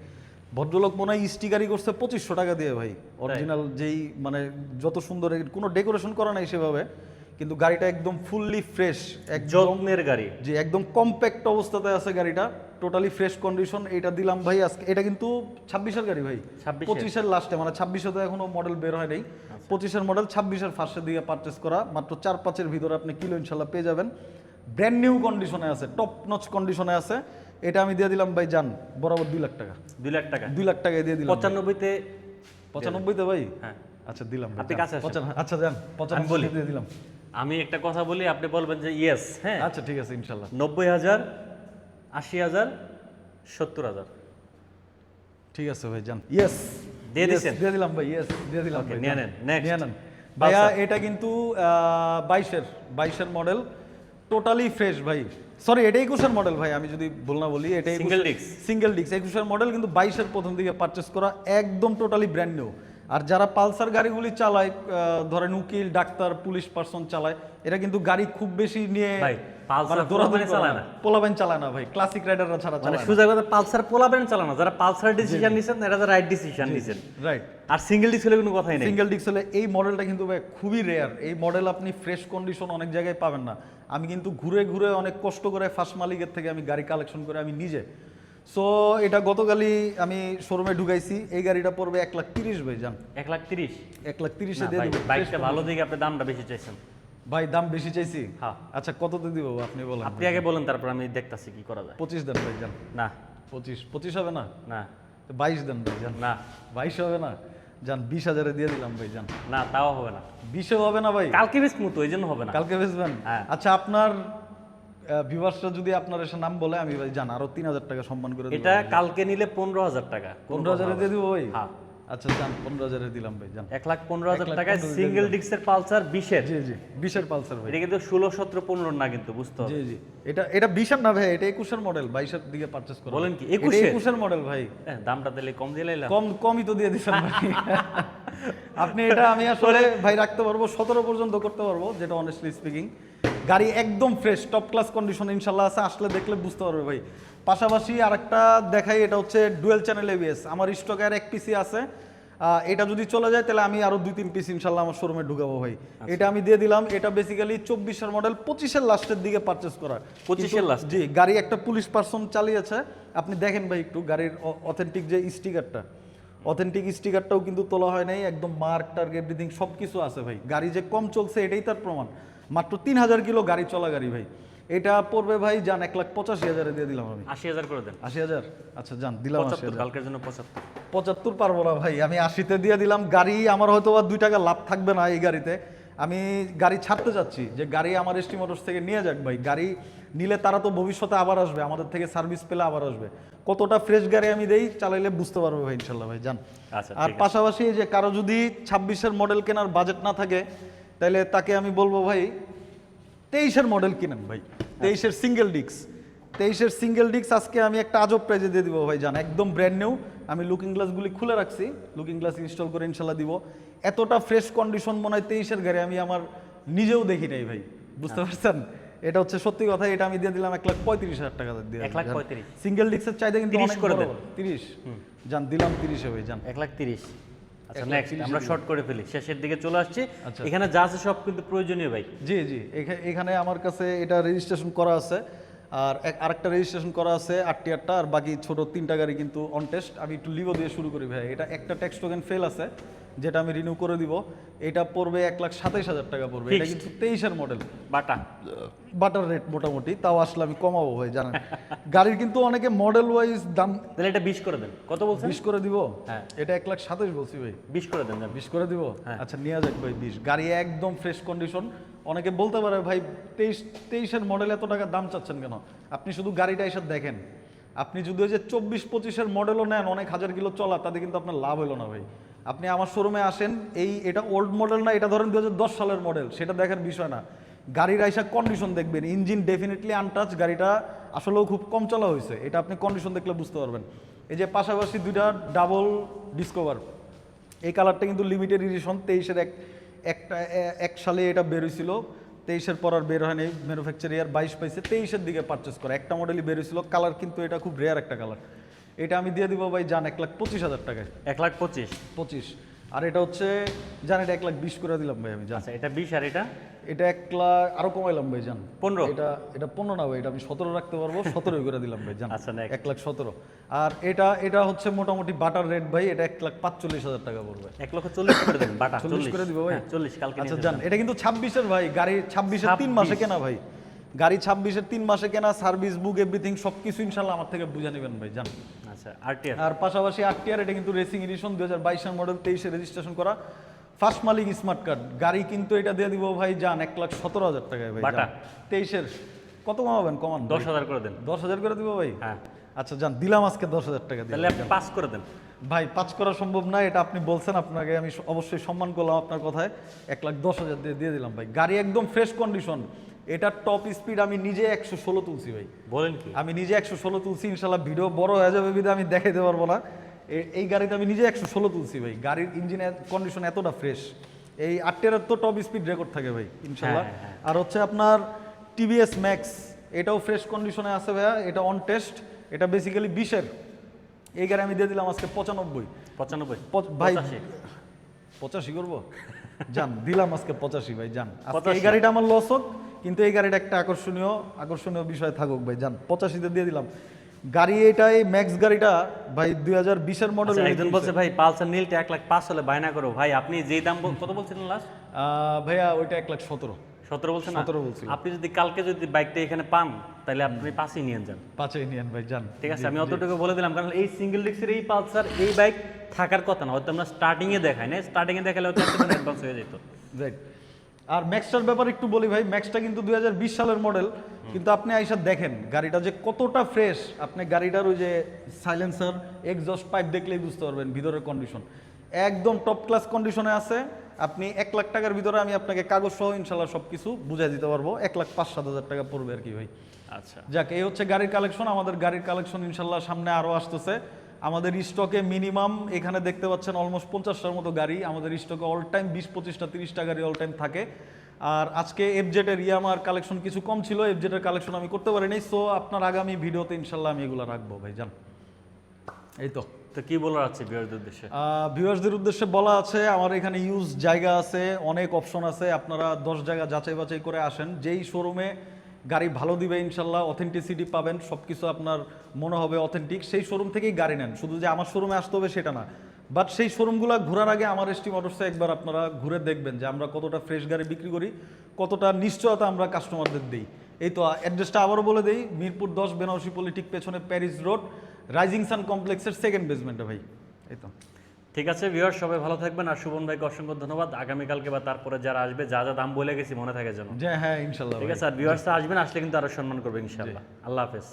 ভদ্রলোক মনে হয় স্টিকারই করছে 2,500 টাকা দিয়ে ভাই, অরিজিনাল যেই মানে যত সুন্দর, কোনো ডেকোরেশন করা নাই সেভাবে, কিন্তু গাড়িটা একদম ফুললি ফ্রেশ, একদম যত্নের গাড়ি। যে একদম কম্প্যাক্ট অবস্থাতে আছে গাড়িটা, টোটালি ফ্রেশ কন্ডিশন। এটা দিলাম ভাই আজকে, এটা কিন্তু 26-এর গাড়ি ভাই, 26-এর? 25-এর লাস্টে, মানে 26-এ তো এখনো মডেল বের হয় নাই, 25-এর মডেল 26-এর ফার্স্টের দিকে পারচেস করা, মাত্র 4-5-এর ভিতরে আপনি কিলো ইনশাল্লাহ পেয়ে যাবেন। ব্র্যান্ড নিউ কন্ডিশনে আছে, টপ নচ কন্ডিশনে আছে। এটা আমি দিয়ে দিলাম ভাই, জান বরাবর 2 লাখ টাকা, 2 লাখ টাকা। 2 লাখ টাকায় দিয়ে দিলাম। 95-তে 95-তে ভাই? হ্যাঁ। আচ্ছা দিলাম ভাই, আপনি যান। কাছে আসেন। 95 আচ্ছা যান, আমি বলি। 95 দিয়ে দিলাম। আমি একটা কথা বলি, আপনি বলবেন যে ইয়েস। হ্যাঁ আচ্ছা ঠিক আছে ইনশাল্লাহ। 90,000, 80,000, 70,000। ঠিক আছে ভাই, যান ইয়েস দিয়ে দিছেন? দিয়ে দিলাম ভাই, ইয়েস দিয়ে দিলাম Okay, ভাই, নিয়ে যান। নেন, next। নিয়ে নেন ভাইয়া। Pulsar। এটা কিন্তু 22-এর মডেল, টোটালি ফ্রেশ ভাই, সরি এটা 21-এর মডেল ভাই, আমি যদি ভুল না বলি, এটা Single disc। সিঙ্গেল ডিস্ক 21-এর মডেল, কিন্তু 22-এর প্রথম দিকে পারচেস করা, একদম টোটালি ব্র্যান্ড নিউ। আর যারা পালসার গাড়িগুলি চালায়, ধরেন উকিল, ডাক্তার, পুলিশ পার্সন চালায়, এটা কিন্তু গাড়ি খুব বেশি নিয়ে ভাই, পালসার মানে দৌড়াদৌড়ি পোলাপাইন চালায় না। পোলাপাইন চালায় না ভাই, ক্লাসিক রাইডাররা ছাড়া মানে চালায় না। সোজা কথা, পালসার পোলাবেন চালানো, যারা পালসার ডিসিশন নিছেন এরা তো রাইট ডিসিশন নিছেন। রাইট। আর সিঙ্গেল ডিস্ক হলে কোনো কথাই নেই। সিঙ্গেল ডিস্ক হলে এই মডেলটা কিন্তু ভাই খুবই রেয়ার, এই মডেল আপনি ফ্রেশ কন্ডিশন অনেক জায়গায় পাবেন না। আমি কিন্তু ঘুরে ঘুরে অনেক কষ্ট করে ফার্স্ট মালিকের থেকে আমি গাড়ি কালেকশন করে আমি নিজে, সো এটা গতকালই আমি শোরুমে ঢুকাইছি। এই গাড়িটা পড়বে 1,30,000 ভাই, জান 1,30,000? 1,30,000-এ না দিয়ে ভাই, দিব। বাইকটা ভালো দিকে আপনি দামটা বেশি চাইছেন। ভাই দাম বেশি চাইছি? হ্যাঁ। আচ্ছা কততে দিব আপনি বলেন। আপনি আগে বলেন, তারপর আমি দেখতাছি কি করা যায়। 25 দেন ভাই, জান না 25 হবে না? না তো 22 দেন ভাই, জান না 22 হবে না? জান 20,000-এ দিয়ে দিলাম ভাই, জান না, তাও হবে না। 20-এ হবে না ভাই? কালকে বেশ মতো, এই জন্য হবে না। কালকে বেচবেন? হ্যাঁ। আচ্ছা আপনার ভিউয়ার্সরা যদি আপনার এসে নাম বলে, আমি ভাই জান আরো 3,000 টাকা সম্মান করে দেব। এটা কালকে নিলে 15,000 টাকা। 15,000-এ দিয়ে দিব ভাই? হ্যাঁ। আচ্ছা জান 15,000-এ দিলাম ভাই, জান 1,15,000 টাকায় 1,15,000 সিঙ্গেল ডিস্কের পালসার 20-এর। জি জি 20-এর পালসার ভাই। এটা কিন্তু 16, 17, 15 না, কিন্তু বুঝতে হবে। জি জি এটা 20-এর না ভাই, এটা 21-এর মডেল, 22-এর দিকে পারচেজ করা। বলেন কি, 21-এর? 21-এর মডেল ভাই। দামটা দিলে কম দিয়ে লাইলাম। কমই তো দিয়ে দিছেন ভাই। আপনি এটা আমি আসলে ভাই রাখতে পারবো 17 পর্যন্ত করতে পারবো, যেটা অনেস্টলি স্পিকিং। গাড়ি একদম ফ্রেশ, টপ ক্লাস কন্ডিশন ইনশাল্লাহ আছে, আসলে দেখলে বুঝতে পারবে ভাই। পাশাপাশি আরেকটা দেখাই, এটা হচ্ছে ডুয়েল চ্যানেল এবিএস, আমার স্টকে আর 1 পিসি আছে। এটা যদি চলে যায় তাহলে আমি আরো 2-3 পিস ইনশাল্লাহ আমার শোরুমে ঢুকাবো ভাই। এটা আমি দিয়ে দিলাম। এটা বেসিক্যালি 24-এর মডেল, 25-এর লাস্টের দিকে পারচেস করা। 25-এর লাস্ট? জি, গাড়ি একটা পুলিশ পার্সন চালিয়েছে, আপনি দেখেন ভাই একটু গাড়ির অথেন্টিক যে স্টিকারটা, অথেন্টিক স্টিকারটাও কিন্তু তোলা হয় নাই, একদম মার্ক টার্ক এভরিথিং সব কিছু আছে ভাই। গাড়ি যে কম চলছে এটাই তার প্রমাণ। মাত্র 3,000 কিলো গাড়ি চলা গাড়ি ভাই। এটা পড়বে ভাই জান 1,85,000-এ দিয়ে দিলাম আমি। 80,000 করে দেন। 80,000? আচ্ছা জান দিলাম 75, 80,000। কালকের জন্য 75। 75 পারবো না ভাই, আমি 80-তে দিয়ে দিলাম। গাড়ি আমার হয়তো বা 2 টাকা লাভ থাকবে না এই গাড়িতে। আমি গাড়ি ছাড়তে যাচ্ছি, যে গাড়ি আমার এসটি মোটরস থেকে নিয়ে যাক ভাই। গাড়ি নিলে তারা তো ভবিষ্যতে আবার আসবে, আমাদের থেকে সার্ভিস পেলে আবার আসবে। কতটা ফ্রেশ গাড়ি আমি দেই, চালাইলে বুঝতে পারবে ভাই ইনশাল্লাহ ভাই, জান। আচ্ছা, আর ঠিক আছে। পাশাপাশি এই যে কারো যদি 26-এর মডেল কেনার বাজেট না থাকে, তাহলে তাকে আমি বলবো ভাই 23-এর মডেল কিনেন ভাই। 23-এর সিঙ্গেল ডিস্ক, 23-এর সিঙ্গেল ডিস্ক আজকে আমি একটা আজব প্রাইজে দিয়ে দিব ভাই, জান একদম ব্র্যান্ড নিউ। আমি লুকিং গ্লাসগুলি খুলে রাখছি, লুকিং গ্লাস ইনস্টল করে ইনশাল্লাহ দিব। এতটা ফ্রেশ কন্ডিশন মনে হয় 23-এর গাড়ি আমি আমার নিজেও দেখি নাই ভাই, বুঝতে পারছেন? এটা হচ্ছে সত্যি কথা। এটা আমি দিয়ে দিলাম 1,35,000 টাকা দিয়ে। 1,35,000? সিঙ্গেল ডিস্কের চাহিদা কিন্তু 30 অনেক করে বড় দেন। বড়। 30 জান দিলাম 30-এ ভাই, জান 1,30,000। আচ্ছা নেক্সট আমরা শর্ট করে ফেলি, শেষের দিকে চলে আসছি। আচ্ছা। এখানে যা আছে সব কিন্তু প্রয়োজনীয় ভাই। জি জি, এখানে আমার কাছে এটা রেজিস্ট্রেশন করা আছে, আর আরেকটা রেজিস্ট্রেশন করা আছে আরটিআরটা, আর বাকি ছোট 3টা গাড়ি কিন্তু অন টেস্ট। আমি একটু লিভো দিয়ে শুরু করি ভাই। এটা একটা ট্যাক্স টোকেন ফেল আছে, যেটা আমি রিনিউ করে দিব। এটা পড়বে 1,27,000 টাকা পড়বে। এটা Fixed? কিন্তু 23-এর মডেল, বাটা বাটার রেট মোটামুটি, তাও আসলে আমি কমাবো ভাই জানেন। গাড়ির কিন্তু অনেকে মডেল ওয়াইজ দাম তাহলে এটা 20 করে দেন। কত বলছেন? 20 করে দিব। হ্যাঁ। এটা 1,27,000 বলছি ভাই। 20 করে দেন। 20 করে দিব। হ্যাঁ। আচ্ছা নিয়ে যাক ভাই 20। গাড়ি একদম ফ্রেশ কন্ডিশন। অনেকে বলতে পারে ভাই 23-এর মডেল এত টাকা দাম চাচ্ছেন কেন? আপনি শুধু গাড়িটা এসে দেখেন। আপনি যদি ওই যে 24-25-এর মডেলও নেন, অনেক হাজার কিলো চলা, তাতে কিন্তু আপনার লাভ হলো না ভাই। আপনি আমার শোরুমে আসেন, এটা ওল্ড মডেল না, এটা ধরেন 2010 সালের মডেল, সেটা দেখার বিষয় না। গাড়ির আইসা কন্ডিশন দেখবেন, ইঞ্জিন ডেফিনেটলি আনটাচ, গাড়িটা আসলেও খুব কম চলা হয়েছে, এটা আপনি কন্ডিশন দেখলে বুঝতে পারবেন। এই যে পাশাপাশি দুইটা ডাবল ডিসকভার, এই কালারটা কিন্তু লিমিটেড এডিশন, 23-এর এক সালে এটা বের হয়েছিল, 23-এর পর আর বের হয়নি, ম্যানুফ্যাকচার ইয়ার 22 পাইছে, 23-এর দিকে পারচেস করা একটা মডেলই বের হয়েছিল। কালার কিন্তু এটা খুব রেয়ার একটা কালার। এটা আমি দিয়ে দিব ভাই জান 1,25,000 টাকায়। 1,25,000। 25। আর এটা হচ্ছে জান এটা 1,20,000 করে দিলাম ভাই আমি জান। আচ্ছা এটা 20 আর এটা এটা 1,00,000 আরো কমাইলাম ভাই জান। 15? এটা 15 না ভাই, এটা আমি 17 রাখতে পারবো, 17 করে দিলাম ভাই জান। আচ্ছা, next। 1,17,000। আর এটা হচ্ছে মোটামুটি বাটার রেট ভাই, এটা 1,45,000 টাকা পড়বে। 1,40,000 করে দেন। বাটা 40 করে দিব ভাই। 40 কালকে আচ্ছা নিয়ে জান, এটা কিন্তু 26-এর ভাই, গাড়ি 26-এর 3 মাসে কেনা ভাই। গাড়ি 26-এর 3 মাসে কেনা, সার্ভিস বুক এভরিথিং সবকিছু ইনশাআল্লাহ আমার থেকে বুঝে নেবেন ভাই জান। আচ্ছা আরটিআর। আর পাশাপাশি আরটিআর, এটা কিন্তু রেসিং এডিশন, 2022-এর মডেল, 23-এ রেজিস্ট্রেশন করা, ফার্স্ট মালিক স্মার্ট কার্ড গাড়ি, কিন্তু এটা দিয়ে দিব ভাই জান 1,17,000 টাকায় ভাই বাটা। জান। 23-এর কত কমাবেন? কমান 10,000 করে দেন। 10,000 করে দিব ভাই। হ্যাঁ আচ্ছা জান, দিলাম আজকে 10,000 টাকা দিয়ে। তাহলে আপনি 5 করে দেন। ভাই 5 করা সম্ভব না, এটা আপনি বলছেন, আপনাকে আমি অবশ্যই সম্মান করলাম আপনার কথায়। 1,10,000 দিয়ে দিলাম ভাই। গাড়ি একদম ফ্রেশ কন্ডিশন, এটা টপ স্পিড আমি নিজে 116 তুলছি ভাই। বলেন কি? আমি নিজে 116 তুলছি, ইনশাল্লাহ ভিডিও বড় হয়ে যাবে বিধায় আমি দেখাইতে পারবো না। এই গাড়িতে আমি নিজে 116 তুলছি ভাই। গাড়ির ইঞ্জিনের কন্ডিশন এতটা ফ্রেশ। এই 8-এর তো টপ স্পিড রেকর্ড থাকে ভাই ইনশাল্লাহ। হ্যাঁ, হ্যাঁ। আর হচ্ছে আপনার টিভিএস ম্যাক্স, এটাও ফ্রেশ কন্ডিশনে আছে ভাইয়া, এটা অন টেস্ট, এটা বেসিক্যালি 20-এর। এই গাড়ি আমি দিয়ে দিলাম আজকে 95। 95 ভাই 85 85 করবো জান, দিলাম আজকে 85 ভাই জান। আজকে 85 এই গাড়িটা আমার লস হোক, কিন্তু এই গাড়িটা একটা আকর্ষণীয় বিষয় থাকুক ভাই জান। 85-তে দিয়ে দিলাম। গাড়ি এটাই ম্যাক্স গাড়িটা ভাই 2020-এর মডেল। আচ্ছা, একজন বলছে ভাই পালসার নীলটা 1,05,000 হলে বায়না করো। ভাই আপনি যেই দাম কত বলছিলেন লাস্ট? ভাইয়া ওইটা 1,17,000। 17 বলছেন না? 17 বলছি। আপনি যদি কালকে যদি বাইকটা এখানে পান, তাহলে আপনি 5ই নিয়ে যান। 5-এই নিয়েন ভাই জান। ঠিক আছে, আমি অতটুকু বলে দিলাম, কারণ এই সিঙ্গেল ডিস্কের এই পালসার এই বাইক থাকার কথা না, হয়তো আমরা স্টার্টিংয়ে দেখাই না, স্টার্টিংয়ে দেখালে হয়তো একটা অ্যাডভান্স হয়ে যেত। রাইট। আর ম্যাক্সটার ব্যাপারে একটু বলি ভাই, ম্যাক্সটা কিন্তু 2020 সালের মডেল, কিন্তু আপনি আইসা দেখেন গাড়িটা যে কতটা ফ্রেশ। আপনি গাড়িটার ওই যে সাইলেন্সার, এক্সজস্ট পাইপ দেখলেই বুঝতে পারবেন ভিতরের কন্ডিশন একদম টপ ক্লাস কন্ডিশনে আছে। আপনি 1,00,000 টাকার ভিতরে আমি আপনাকে কাগজ সহ ইনশাল্লাহ সব কিছু বুঝাই দিতে পারবো। 1,05,000-7,000 টাকা পড়বে আর কি ভাই। আচ্ছা যাক, এই হচ্ছে গাড়ির কালেকশন। আমাদের গাড়ির কালেকশন ইনশাল্লাহ সামনে আরও আসতেছে। আমাদের স্টকে মিনিমাম এখানে দেখতে পাচ্ছেন অলমোস্ট 50টার মতো গাড়ি আমাদের স্টকে অল টাইম 20-25টা 30টা গাড়ি অল টাইম থাকে। আর আজকে এফজেডের ইয়ামার কালেকশন কিছু কম ছিল, এফজেডের কালেকশন আমি করতে পারিনি। সো আপনার আগামী ভিডিওতে ইনশাল্লাহ আমি এগুলো রাখবো ভাই জান। এই তো কি বলার আছে ভিউয়ারদের উদ্দেশ্যে? ভিউয়ার্সদের উদ্দেশ্যে বলা আছে, আমার এখানে ইউজ জায়গা আছে, অনেক অপশন আছে। আপনারা 10 জায়গা যাচাই বাছাই করে আসেন। যেই শোরুমে গাড়ি ভালো দিবে ইনশাল্লাহ, অথেন্টিসিটি পাবেন, সব কিছু আপনার মনে হবে অথেন্টিক, সেই শোরুম থেকেই গাড়ি নেন। শুধু যে আমার শোরুমে আসতে হবে সেটা না, বাট সেই শোরুমগুলো ঘোরার আগে আমার এসটি মোটরসে একবার আপনারা ঘুরে দেখবেন যে আমরা কতটা ফ্রেশ গাড়ি বিক্রি করি, কতটা নিশ্চয়তা আমরা কাস্টমারদের দিই। এই তো অ্যাড্রেসটা আবারও বলে দিই, মিরপুর 10 বেনারসি পলিটিক পেছনে প্যারিস রোড, রাইজিং সান কমপ্লেক্সের সেকেন্ড বেসমেন্টে ভাই। এই তো ঠিক আছে ভিউয়ার, সবাই ভালো থাকবেন। আর সুবন ভাইকে অসংখ্য ধন্যবাদ। আগামীকালকে বা তারপরে যারা আসবে, যা যা দাম বলে গেছি মনে থাকে যেন। হ্যাঁ ইনশাল্লাহ। ঠিক আছে, আর ভিউয়ার্সরা আসবেন, আসলে কিন্তু আরো সম্মান করবে ইনশাআল্লাহ। আল্লাহ হাফেজ।